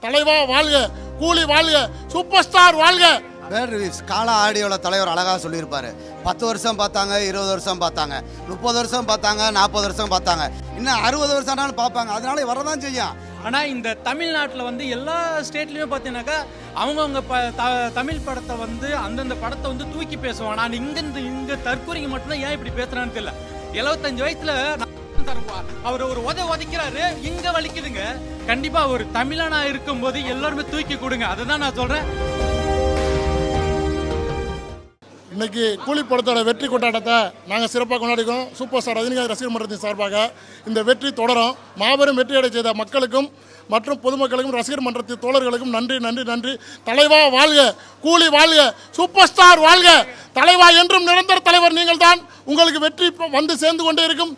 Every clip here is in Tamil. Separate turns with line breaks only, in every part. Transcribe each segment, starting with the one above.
தலைவா வாழ்க, கூலி வாழ்க, சூப்பர் ஸ்டார் வாழ்க.
பேட் ரிவ்யூஸ் காலா ஆடியோல தலைவர் அழகாக சொல்லியிருப்பாரு. 10 வருஷம் பார்த்தாங்க, 20 வருஷம் பார்த்தாங்க, 30 வருஷம் பார்த்தாங்க, 40 வருஷம் பார்த்தாங்க, இன்னும் 60 வருஷம் ஆனாலும் பார்ப்பாங்க. அதனால வரதான் செய்யும்.
ஆனால் இந்த தமிழ்நாட்டில் வந்து எல்லா ஸ்டேட்லேயுமே பார்த்தீங்கன்னாக்கா அவங்கவுங்க தமிழ் படத்தை வந்து அந்தந்த படத்தை வந்து தூக்கி பேசுவாங்க. நான் இங்கே தற்கொலைக்கு மட்டும்தான் ஏன் இப்படி பேசுகிறான்னு தெரியல. 75 வயசுல அவர் ஒரு உதைக்கிறாரு, இங்க வலிக்குதுங்க. கண்டிப்பா ஒரு தமிழனா இருக்கும் போது எல்லாருமே தூக்கி கொடுங்க. அதுதான் நான் சொல்றேன்.
இன்னைக்கு கூலி படத்தோட வெற்றி கொண்டாட்டத்தை நாங்கள் சிறப்பாக கொண்டாடிக்கிறோம். சூப்பர் ஸ்டார் ரஜினிகாந்த் ரசிகர் மன்றத்தின் சார்பாக இந்த வெற்றி தொடரும். மாபெரும் வெற்றியடை செய்த மக்களுக்கும் மற்றும் பொதுமக்களுக்கும் ரசிகர் மன்றத்தின் தோழர்களுக்கும் நன்றி நன்றி நன்றி. தலைவா வாழ்க, கூலி வாழ்க, சூப்பர் ஸ்டார் வாழ்க. தலைவா என்றும் நிரந்தர தலைவர் நீங்கள் தான். உங்களுக்கு வெற்றி வந்து சேர்ந்து கொண்டே இருக்கும்.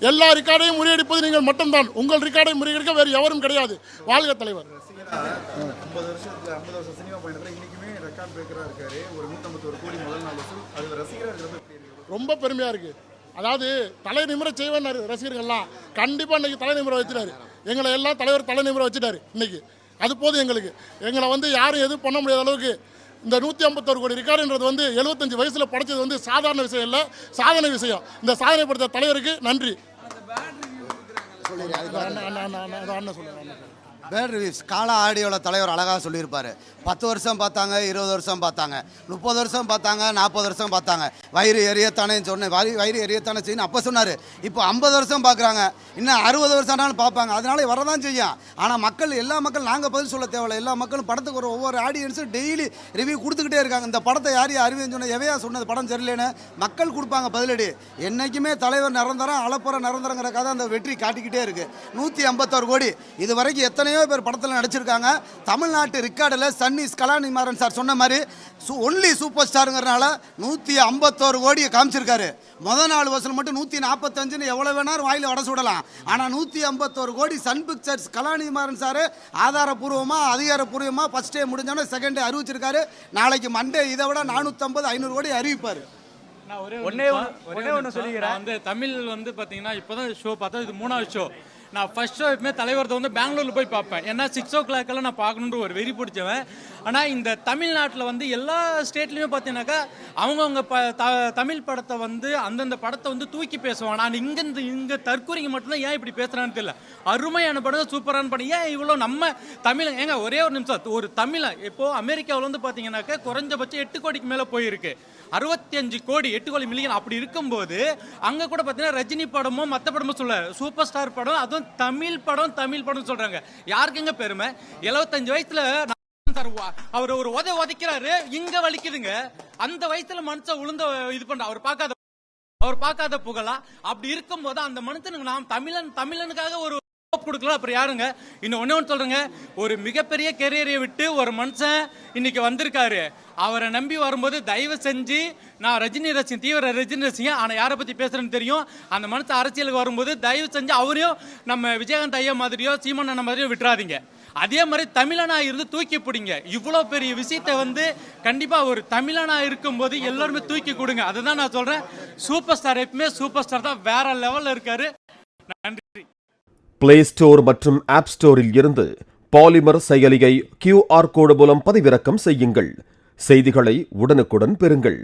எல்லா ரிகார்டையும் முறியடிப்பது நீங்கள் மட்டும்தான். உங்கள் ரிகார்டை முறியடிக்க வேறு எவரும் கிடையாது. வாழ்க தலைவர்.
50 வருஷம் சினிமா பயணத்தில் இன்னைக்குமே ரெக்கார்ட் பிரேக்கராக இருக்காரு. ஒரு 151 கோடி முதல் நாள் வசூல். அது ரசிகராக
ரொம்ப பெருமையாக இருக்குது. அதாவது தலை நிமிர செய்வேன் ரசிகர்கள்லாம் கண்டிப்பாக இன்னைக்கு தலை நிமிர வச்சுட்டாரு. எங்களை எல்லாம் தலைவர் தலை நிமிர வச்சுட்டாரு இன்னைக்கு. அது போதும் எங்களுக்கு. எங்களை வந்து யாரும் எதுவும் பண்ண முடியாத அளவுக்கு இந்த 151 கோடி ரெக்கார்டுன்றது வந்து 75 வயசில் படைச்சது வந்து சாதாரண விஷயம் இல்லை, சாதனை விஷயம். இந்த சாதனை படுத்த தலைவருக்கு நன்றி.
பேட் ரிவ்யூஸ் காலா ஆடியோல தலைவர் அழகாக சொல்லியிருப்பாரு. 10 வருஷம் பார்த்தாங்க, 20 வருஷம் பார்த்தாங்க, 30 வருஷம் பார்த்தாங்க, 40 வருஷம் பார்த்தாங்க. வயிறு எரியத்தானே சொன்னேன், வயிறு எரியத்தானே செய்யணும் அப்போ சொன்னார். இப்போ 50 வருஷம் பார்க்குறாங்க, இன்னும் 60 வருஷம் ஆனாலும் பார்ப்பாங்க. அதனால வரதான் செய்யும். ஆனால் மக்கள், எல்லா மக்கள் நாங்கள் பதில் சொல்ல தேவையில்லை. எல்லா மக்களும் படத்துக்கு ஒரு ஒவ்வொரு ஆடியன்ஸும் டெய்லி ரிவ்யூ கொடுத்துக்கிட்டே இருக்காங்க. இந்த படத்தை யாரையும் அறிவின்னு சொன்ன எவையா சொன்னது படம் சரியில்லைன்னு மக்கள் கொடுப்பாங்க பதிலடி. என்றைக்குமே தலைவர் நிரந்தரம், அளப்புற நிரந்தரங்கிற கதை அந்த வெற்றி காட்டிக்கிட்டே இருக்குது. 151 கோடி இது வரைக்கும் எத்தனையோ பேர் படத்தில் நடிச்சிருக்காங்க. தமிழ்நாட்டு ரெக்கார்டில் சன்னிஸ் கலாநிமாறன் சார் சொன்ன மாதிரி ஒன்லி சூப்பர் ஸ்டாருங்கிறனால 151 கோடியை காமிச்சிருக்காரு. முதல் நாள் வசூல் மட்டும் 145 எவ்வளோ வேணாலும் வாயில் வட சுடலாம். ஆனால் 151 கோடி சன் பிக்சர்ஸ் கலாநிமாறன் சார் ஆதாரப்பூர்வமாக அதிகாரப்பூர்வமாக ஃபர்ஸ்ட் டே முடிஞ்சோன்னா செகண்ட் டே அறிவிச்சிருக்காரு. நாளைக்கு மண்டே இதை விட 450 500 கோடி அறிவிப்பார்.
தமிழ் வந்து பாத்தீங்கன்னா இப்பதான் ஷோ பார்த்தா இது 3வது ஷோ. நான் ஃபர்ஸ்ட் ஷோ எப்பவுமே தலைவரத்தை வந்து பெங்களூர்ல போய் பார்ப்பேன். ஏன்னா 6 o'clock நான் பார்க்கணுன்ற ஒரு வெறி பிடிச்சவன். ஆனால் இந்த தமிழ்நாட்டில் வந்து எல்லா ஸ்டேட்லையுமே பார்த்தீங்கன்னாக்கா அவங்கவுங்க தமிழ் படத்தை வந்து அந்தந்த படத்தை வந்து தூக்கி பேசுவாங்க. நான் இங்கே தற்கொலைக்கு மட்டும்தான் ஏன் இப்படி பேசுகிறான்னு தெரியல. அருமையான படம், சூப்பரான படம். ஏன் இவ்வளோ நம்ம தமிழ் ஏங்க ஒரே ஒரு நிமிஷம். ஒரு தமிழை இப்போ அமெரிக்காவில் வந்து பார்த்தீங்கன்னாக்கா குறைஞ்சபட்சம் 8 கோடிக்கு மேலே போயிருக்கு. 65 கோடி 8 கோடி மில்லியன். அப்படி இருக்கும்போது அங்கே கூட பார்த்தீங்கன்னா ரஜினி படமும் மற்ற படமும் சொல்ல சூப்பர் ஸ்டார் படம், அதுவும் தமிழ் படம் சொல்றாங்க. யாருக்குங்க பெருமை? 75 வயசுல அவர் ஒரு உதைக்கிறாரு, இங்க வலிக்குதுங்க. அந்த வயசுல மனுஷன் உளுந்த இது பண்ற அவர் பார்க்காத புகழா? அப்படி இருக்கும் போது அந்த மனுஷனுக்கு நாம் தமிழனுக்காக ஒரு கொடுக்கலாம். அப்புறம் யாருங்க? இன்னும் ஒண்ணு சொல்றேங்க, ஒரு மிகப்பெரிய கெரியரை விட்டு ஒரு மனுஷன் இன்னைக்கு வந்திருக்காரு. அவரை நம்பி வரும்போது தயவு செஞ்சு, நான் ரஜினி ரசிகன், தீவிர ரஜினி ரசிகன், ஆனால் யாரை பற்றி பேசுறேன்னு தெரியும். அந்த மனுஷன் அரசியலுக்கு வரும்போது தயவு செஞ்சு அவரையும் நம்ம விஜயகாந்த் ஐயா மாதிரியோ சீமன் அண்ணா மாதிரியோ விட்டுறாதீங்க. அதே மாதிரி தமிழனா இருந்து தூக்கி பிடிங்க. இவ்வளோ பெரிய விஷயத்தை வந்து கண்டிப்பாக ஒரு தமிழனா இருக்கும்போது எல்லாருமே தூக்கி கொடுங்க. அதுதான் நான் சொல்கிறேன். சூப்பர் ஸ்டார் எப்பவுமே சூப்பர் ஸ்டார் தான், வேற லெவலில் இருக்காரு. நன்றி.
பிளே ஸ்டோர் மற்றும் ஆப் ஸ்டோரில் இருந்து பாலிமர் செயலியை QR கோடு மூலம் பதிவிறக்கம் செய்யுங்கள். செய்திகளை உடனுக்குடன் பெறுங்கள்.